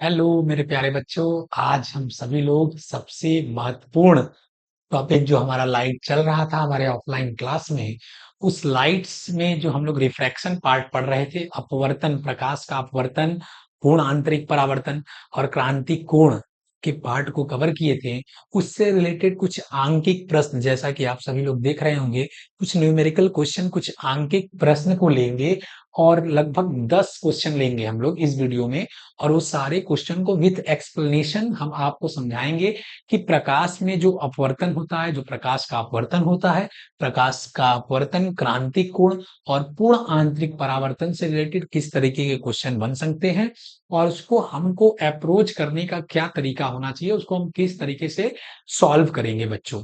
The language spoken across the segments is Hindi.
हेलो मेरे प्यारे बच्चों। आज हम सभी लोग सबसे महत्वपूर्ण टॉपिक जो हमारा लाइट चल रहा था हमारे ऑफलाइन क्लास में, उस लाइट्स में जो हम लोग रिफ्रैक्शन पार्ट पढ़ रहे थे, अपवर्तन, प्रकाश का अपवर्तन, पूर्ण आंतरिक परावर्तन और क्रांतिक कोण के पार्ट को कवर किए थे। उससे रिलेटेड कुछ आंकिक प्रश्न, जैसा कि आप सभी लोग देख रहे होंगे, कुछ न्यूमेरिकल क्वेश्चन, कुछ आंकिक प्रश्न को लेंगे और लगभग 10 क्वेश्चन लेंगे हम लोग इस वीडियो में। और वो सारे क्वेश्चन को विथ एक्सप्लेनेशन हम आपको समझाएंगे कि प्रकाश में जो अपवर्तन होता है, जो प्रकाश का अपवर्तन होता है, प्रकाश का अपवर्तन, क्रांतिक कोण और पूर्ण आंतरिक परावर्तन से रिलेटेड किस तरीके के क्वेश्चन बन सकते हैं और उसको हमको अप्रोच करने का क्या तरीका होना चाहिए, उसको हम किस तरीके से सॉल्व करेंगे बच्चों।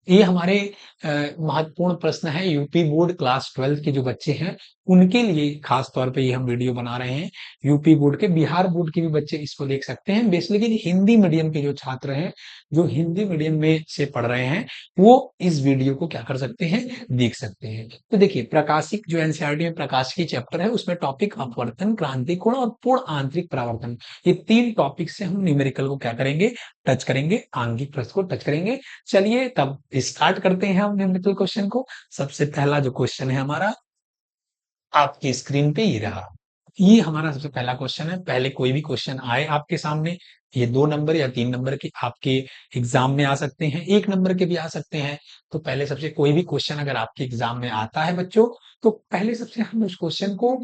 ये हमारे महत्वपूर्ण प्रश्न है यूपी बोर्ड क्लास 12 के जो बच्चे हैं उनके लिए खास तौर पे ये हम वीडियो बना रहे हैं। यूपी बोर्ड के, बिहार बोर्ड के भी बच्चे इसको देख सकते हैं। बेसिकली हिंदी मीडियम के जो छात्र हैं, जो हिंदी मीडियम में से पढ़ रहे हैं, वो इस वीडियो को क्या कर सकते हैं, देख सकते हैं। तो देखिए, प्रकाशिक जो एनसीईआरटी में प्रकाशिकी चैप्टर है उसमें टॉपिक अपवर्तन, क्रांतिक कोण और पूर्ण आंतरिक परावर्तन, ये तीन टॉपिक से हम न्यूमेरिकल को क्या करेंगे, टच करेंगे, आंगिक प्रश्न को टच करेंगे। चलिए तब स्टार्ट करते हैं हम न्यूमेरिकल क्वेश्चन को। सबसे पहला जो क्वेश्चन है हमारा आपकी स्क्रीन पे ये रहा। ये हमारा सबसे पहला क्वेश्चन है। पहले कोई भी क्वेश्चन आए आपके सामने, ये 2 नंबर या 3 नंबर के आपके एग्जाम में आ सकते हैं, 1 नंबर के भी आ सकते हैं। तो पहले सबसे कोई भी क्वेश्चन अगर आपके एग्जाम में आता है बच्चों, तो पहले सबसे हम उस क्वेश्चन को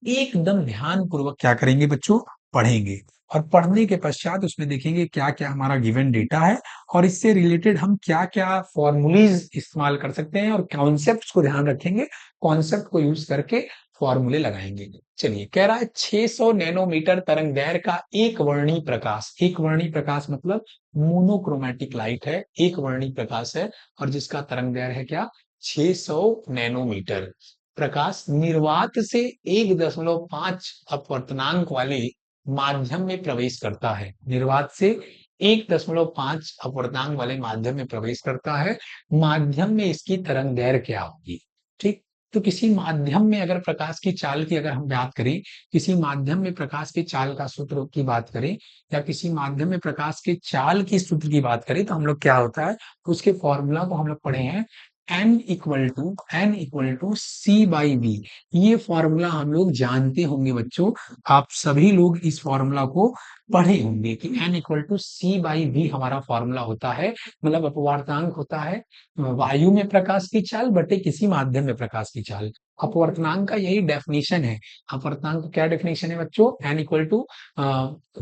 एकदम ध्यानपूर्वक क्या करेंगे बच्चों, पढ़ेंगे। और पढ़ने के पश्चात उसमें देखेंगे क्या-क्या हमारा गिवन डेटा है और इससे रिलेटेड हम क्या-क्या फॉर्मूलेज इस्तेमाल कर सकते हैं और कॉन्सेप्ट्स को ध्यान रखेंगे। कॉन्सेप्ट को यूज करके फॉर्मूले लगाएंगे। चलिए, कह रहा है 600 नैनोमीटर तरंगदैर्घ्य का एक वर्णी प्रकाश, एक वर्णी प्रकाश मतलब मोनोक्रोमैटिक लाइट है, एक वर्णी प्रकाश है और जिसका तरंगदैर्घ्य है क्या, 600 नैनोमीटर। प्रकाश निर्वात से 1.5 अपवर्तनांक वाले माध्यम में प्रवेश करता है, निर्वात से 1.5 अपवर्तनांक वाले माध्यम में प्रवेश करता है। माध्यम में इसकी तरंगदैर्घ्य क्या होगी, ठीक। तो किसी माध्यम में अगर प्रकाश की चाल की अगर हम बात करें, किसी माध्यम में प्रकाश की चाल का सूत्र की बात करें या किसी माध्यम में प्रकाश के चाल की सूत्र की बात करें, तो हम लोग क्या होता है, उसके फॉर्मूला को हम लोग पढ़े हैं, n equal to C by V. ये फॉर्मूला हम लोग जानते होंगे बच्चों, आप सभी लोग इस फॉर्मूला को पढ़े होंगे कि n equal to C by V हमारा फॉर्मूला होता है, मतलब अपवर्तनांक होता है वायु में प्रकाश की चाल बटे किसी माध्यम में प्रकाश की चाल। अपवर्तनांक का यही डेफिनेशन है। अपवर्तनांक का क्या डेफिनेशन है बच्चों, n इक्वल टू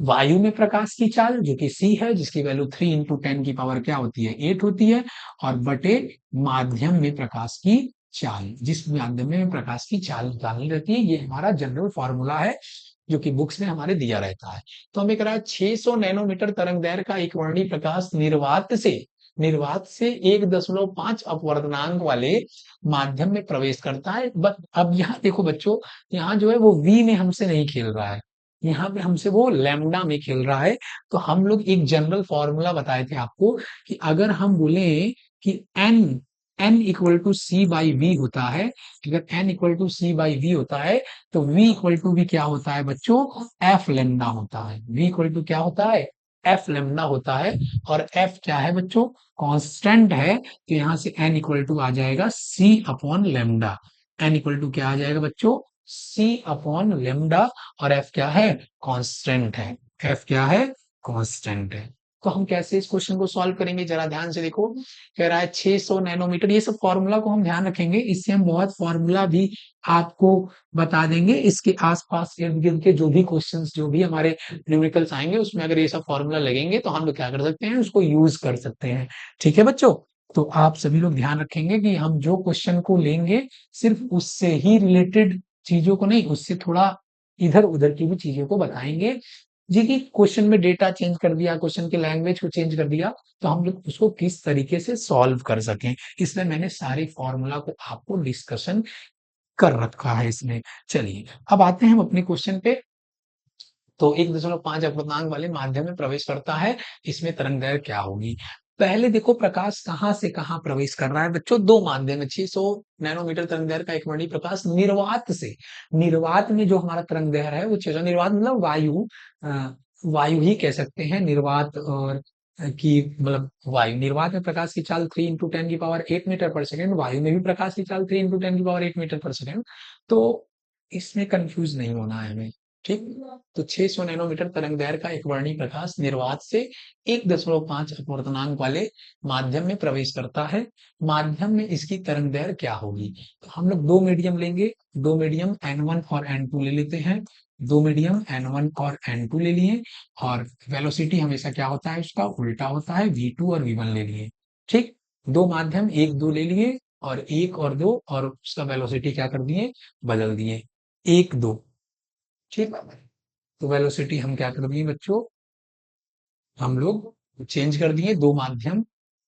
वायु में प्रकाश की चाल जो कि c है, जिसकी वैल्यू 3 इंटू 10 की पावर क्या होती है, 8 होती है, और बटे माध्यम में प्रकाश की चाल, जिस माध्यम में प्रकाश की चाल निकालनी रहती है। ये हमारा जनरल फॉर्मूला है जो कि बुक्स में हमारे दिया रहता है। तो हमें कह रहा है 600 नैनोमीटर तरंगदैर्घ्य का एक वर्णी प्रकाश निर्वात से 1.5 अपवर्तनांक वाले माध्यम में प्रवेश करता है। बट अब यहाँ देखो बच्चों, यहाँ जो है वो v में हमसे नहीं खेल रहा है, यहाँ पे हमसे वो लैम्डा में खेल रहा है। तो हम लोग एक जनरल फॉर्मूला बताए थे आपको कि अगर हम बोले कि n equal to C by V होता है, अगर n equal to C by V होता है, तो v इक्वल टू भी क्या होता है बच्चों, एफ लेमडा होता है। v इक्वल टू क्या होता है, एफ लेमडा होता है। और f क्या है बच्चों, कांस्टेंट है, तो यहाँ से n इक्वल टू आ जाएगा c upon lambda. n equal to क्या आ जाएगा बच्चों, c अपॉन लेमडा। और f क्या है, कांस्टेंट है, f क्या है, कांस्टेंट है। तो हम कैसे इस क्वेश्चन को सॉल्व करेंगे, जरा ध्यान से देखो। कह रहा है 600 नैनोमीटर, ये सब फॉर्मूला को हम ध्यान रखेंगे, इससे हम बहुत फॉर्मूला भी आपको बता देंगे। इसके आसपास इर्द गिर्द के जो भी क्वेश्चंस, जो भी हमारे न्यूमेरिकल्स आएंगे, उसमें अगर ये सब फॉर्मूला लगेंगे तो हम लोग क्या कर सकते हैं, उसको यूज कर सकते हैं। ठीक है बच्चों, तो आप सभी लोग ध्यान रखेंगे कि हम जो क्वेश्चन को लेंगे सिर्फ उससे ही रिलेटेड चीजों को नहीं, उससे थोड़ा इधर उधर की भी चीजों को बताएंगे। जी कि क्वेश्चन में डेटा चेंज कर दिया, क्वेश्चन के लैंग्वेज को चेंज कर दिया, तो हम लोग उसको किस तरीके से सॉल्व कर सकें, इसलिए मैंने सारे फॉर्मूला को आपको डिस्कशन कर रखा है इसमें। चलिए अब आते हैं हम अपने क्वेश्चन पे। तो 1.5 अपूर्णांक वाले माध्यम में प्रवेश करता है, इसमें तरंगदैर्घ्य क्या होगी। पहले देखो प्रकाश कहाँ से कहाँ प्रवेश कर रहा है बच्चों, दो माध्यम है। 600 नैनोमीटर तरंगदैर्घ्य का एक वर्णी प्रकाश निर्वात से, निर्वात में जो हमारा तरंगदैर्घ्य है वो 600, निर्वात मतलब वायु, वायु ही कह सकते हैं निर्वात और की मतलब वायु निर्वात में प्रकाश की चाल 3 × 10⁸ मीटर पर सेकेंड, वायु में भी प्रकाश की चाल 3 × 10⁸मीटर पर सेकेंड। तो इसमें कंफ्यूज नहीं होना है हमें। ठीक। तो 600 नैनोमीटर तरंग दैर्घ्य का एक वर्णीय प्रकाश निर्वात से 1.5 अपवर्तनांक वाले माध्यम में प्रवेश करता है। माध्यम में इसकी तरंग दैर्घ्य क्या होगी? तो हम लोग दो मीडियम लेंगे, दो मीडियम N1 और N2 ले लेते हैं। दो मीडियम N1 और N2 ले लिए, और वेलोसिटी हमेशा क्या होता है, उसका उल्टा होता है, V2 और V1 ले लिए। ठीक। दो माध्यम एक दो ले लिए, और एक और दो, और उसका वेलोसिटी क्या कर दिए, बदल दिए, एक दो। ठीक। तो वेलोसिटी हम क्या कर दिए बच्चों, हम लोग चेंज कर दिए, दो माध्यम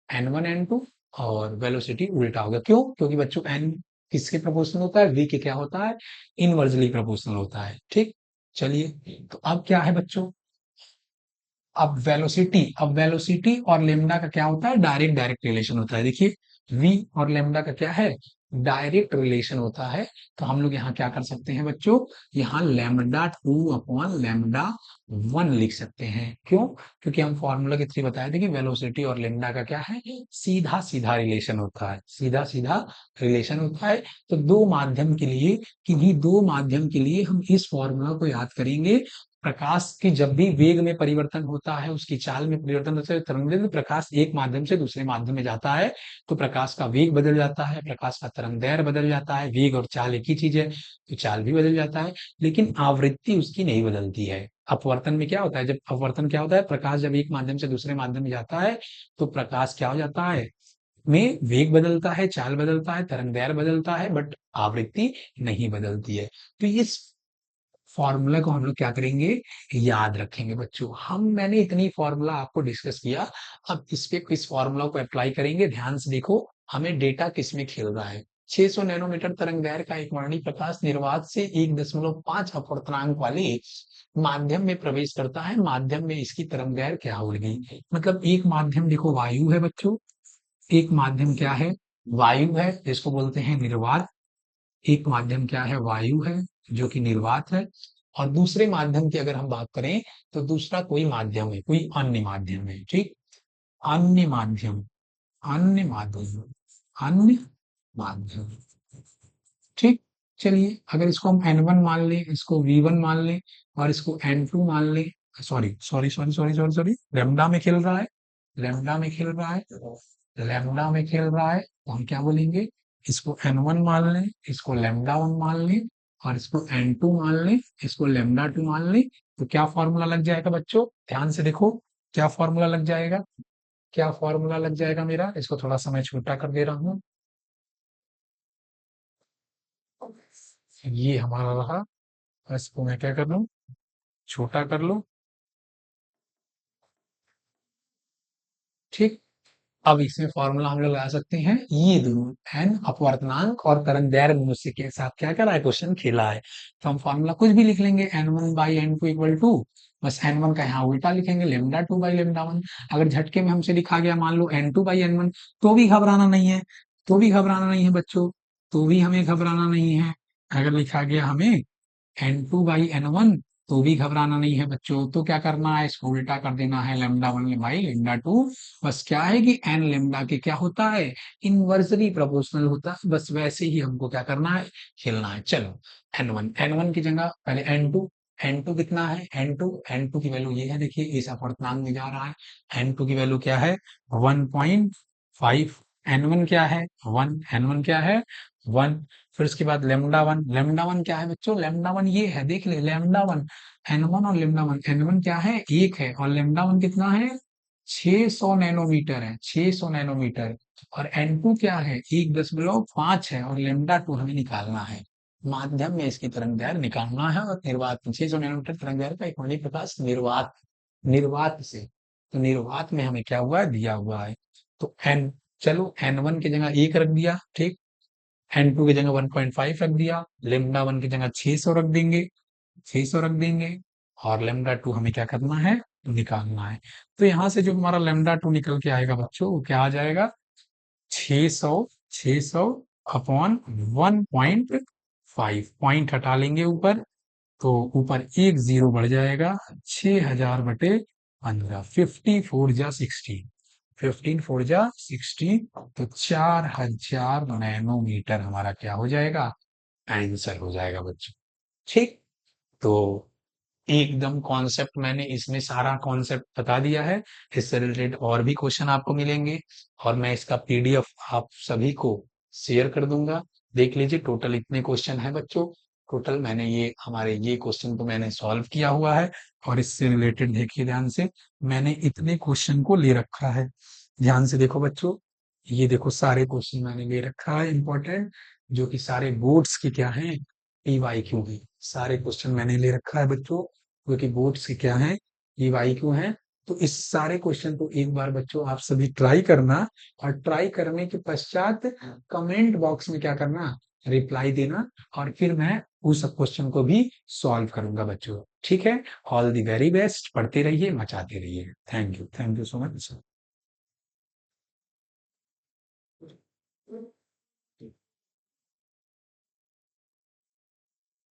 N1 N2, और वेलोसिटी उल्टा हो गया। क्यों? क्योंकि बच्चों N किसके प्रोपोर्शनल होता है, V के क्या होता है, इनवर्सली प्रोपोर्शनल होता है। ठीक। चलिए, तो अब क्या है बच्चों, अब वेलोसिटी और लेमडा का क्या होता है, डायरेक्ट डायरेक्ट रिलेशन होता है। देखिए, v और लेमडा का क्या है, डायरेक्ट रिलेशन होता है। तो हम लोग यहाँ क्या कर सकते हैं बच्चों, यहाँ λ2/λ1 लिख सकते हैं। क्यों? क्योंकि हम फॉर्मूला के थ्रू बताए थे कि वेलोसिटी और लेमडा का क्या है, सीधा सीधा रिलेशन होता है, सीधा सीधा रिलेशन होता है। तो दो माध्यम के लिए, किन्हीं दो माध्यम के लिए हम इस फॉर्मूला को याद करेंगे। प्रकाश की जब भी वेग में परिवर्तन होता है, उसकी चाल में परिवर्तन होता है, तरंग प्रकाश एक माध्यम से दूसरे माध्यम में जाता है, तो प्रकाश का वेग बदल जाता है, प्रकाश का तरंग दैर्घ्य बदल जाता है। वेग और चाल एक ही चीज है, तो चाल भी बदल जाता है, लेकिन आवृत्ति उसकी नहीं बदलती है। अपवर्तन में क्या होता है, जब अपवर्तन क्या होता है, प्रकाश जब एक माध्यम से दूसरे माध्यम में जाता है, तो प्रकाश क्या हो जाता है, में वेग बदलता है, चाल बदलता है, तरंग दैर्घ्य बदलता है, बट आवृत्ति नहीं बदलती है। तो इस फॉर्मूला को हम लोग क्या करेंगे, याद रखेंगे बच्चों। मैंने इतनी फॉर्मूला आपको डिस्कस किया, अब इस पे इस फॉर्मूला को अप्लाई करेंगे। ध्यान से देखो, हमें डेटा किस में खेल रहा है। 600 नैनोमीटर तरंग दैर्घ्य का एक वर्णीय प्रकाश निर्वात से 1.5 अपवर्तनांक वाले माध्यम में प्रवेश करता है। माध्यम में इसकी तरंग दैर्घ्य क्या होगी? मतलब एक माध्यम देखो वायु है बच्चों, एक माध्यम क्या है, वायु है, जिसको बोलते हैं निर्वात। एक माध्यम क्या है, वायु है, जो कि निर्वात है। और दूसरे माध्यम की अगर हम बात करें, तो दूसरा कोई माध्यम है, कोई अन्य माध्यम है। ठीक। अन्य माध्यम, अन्य माध्यम, अन्य माध्यम। ठीक। चलिए, अगर इसको हम N1 मान लें, इसको V1 मान लें, और इसको N2 मान लें, sorry sorry sorry sorry sorry sorry, lambda में खेल रहा है, लेमडा में खेल रहा है, लेमडा में खेल रहा है, तो हम क्या बोलेंगे, इसको N1 मान लें, इसको λ1 मान लें, और इसको N2 मान लें, इसको λ2 मान लें। तो क्या फॉर्मूला लग जाएगा बच्चों, ध्यान से देखो, क्या फॉर्मूला लग जाएगा, क्या फॉर्मूला लग जाएगा मेरा, इसको थोड़ा सा मैं छोटा कर दे रहा हूँ। ये हमारा रहा, इसको मैं क्या कर लूं, छोटा कर लूं। ठीक। अब इसमें फॉर्मूला हम लोग लगा सकते हैं, ये दोनों एन अपवर्तनांक और तरंग दैर्घ्य मनुष्य के साथ क्या करा है, क्वेश्चन खेला है। तो हम फॉर्मूला कुछ भी लिख लेंगे, N1/N2 = बस N1 का यहाँ उल्टा लिखेंगे, λ2/λ1। अगर झटके में हमसे लिखा गया मान लो N2/N1, तो भी घबराना नहीं है, तो भी घबराना नहीं है बच्चों, तो भी हमें घबराना नहीं है। अगर लिखा गया हमें N2/N1, तो भी घबराना नहीं है बच्चों। तो क्या करना है, इसको उल्टा कर देना है, λ1/λ2। बस क्या है कि एन लेमडा के क्या होता है, इनवर्सली प्रोपोर्शनल होता है। बस वैसे ही हमको क्या करना है, खेलना है। चलो, एन वन की जगह पहले N2, N2 कितना है, N2 की वैल्यू ये है, देखिए इस अपवर्तनांक में जा रहा है। N2 की वैल्यू क्या है, 1.5। N1 क्या है, 1। N1 क्या है, 1। फिर उसके बाद लेमडा वन क्या है बच्चों, लेमडा वन ये है, देख ले, लेमडा 1, N1 और लेमडा 1, N1 क्या है, 1 है, और लेमडा 1 कितना है, 600 नैनोमीटर है, 600 नैनोमीटर। और N2 क्या है, 1.5 है, और λ2 हमें निकालना है। माध्यम में इसकी तरंग दैर्घ्य निकालना है, और निर्वात में 600 नैनोमीटर तरंग दैर्घ्य का एक वर्णीय प्रकाश निर्वात, निर्वात से, तो निर्वात में हमें क्या हुआ है, दिया हुआ है। तो एन, चलो N1 की जगह 1 रख दिया, ठीक। N2 की जगह 1.5 रख दिया, λ1 की जगह 600 रख देंगे, 600 रख देंगे, और λ2 हमें क्या करना है, निकालना है। तो यहां से जो हमारा λ2 निकल के आएगा बच्चों, वो क्या आ जाएगा, 600, 600 अपॉन 1.5, पॉइंट हटा लेंगे ऊपर, तो ऊपर एक जीरो बढ़ जाएगा, 6000/15, 54 जा 16, 15 4 जा 16, तो 4000 नैनोमीटर हमारा क्या हो जाएगा, आंसर हो जाएगा बच्चों। ठीक, तो एकदम कॉन्सेप्ट मैंने इसमें सारा कॉन्सेप्ट बता दिया है। इससे रिलेटेड और भी क्वेश्चन आपको मिलेंगे और मैं इसका पीडीएफ आप सभी को शेयर कर दूंगा। देख लीजिए, टोटल इतने क्वेश्चन है बच्चों। टोटल मैंने ये क्वेश्चन को मैंने सॉल्व किया हुआ है और इससे रिलेटेड देखिए ध्यान से, मैंने इतने क्वेश्चन को ले रखा है। ध्यान से देखो बच्चों, ये देखो सारे क्वेश्चन मैंने ले रखा है इंपॉर्टेंट, जो कि सारे बोर्ड्स के क्या हैं, पीवाईक्यू की। सारे क्वेश्चन मैंने ले रखा है बच्चों, जो कि बोर्ड्स के क्या हैं, पीवाईक्यू हैं। तो इस सारे क्वेश्चन को एक बार बच्चों आप सभी ट्राई करना, और ट्राई करने के पश्चात कमेंट बॉक्स में क्या करना, रिप्लाई देना, और फिर मैं उस क्वेश्चन को भी सॉल्व करूंगा बच्चों। ठीक है, ऑल द वेरी बेस्ट, पढ़ते रहिए, मचाते रहिए। Thank you so much.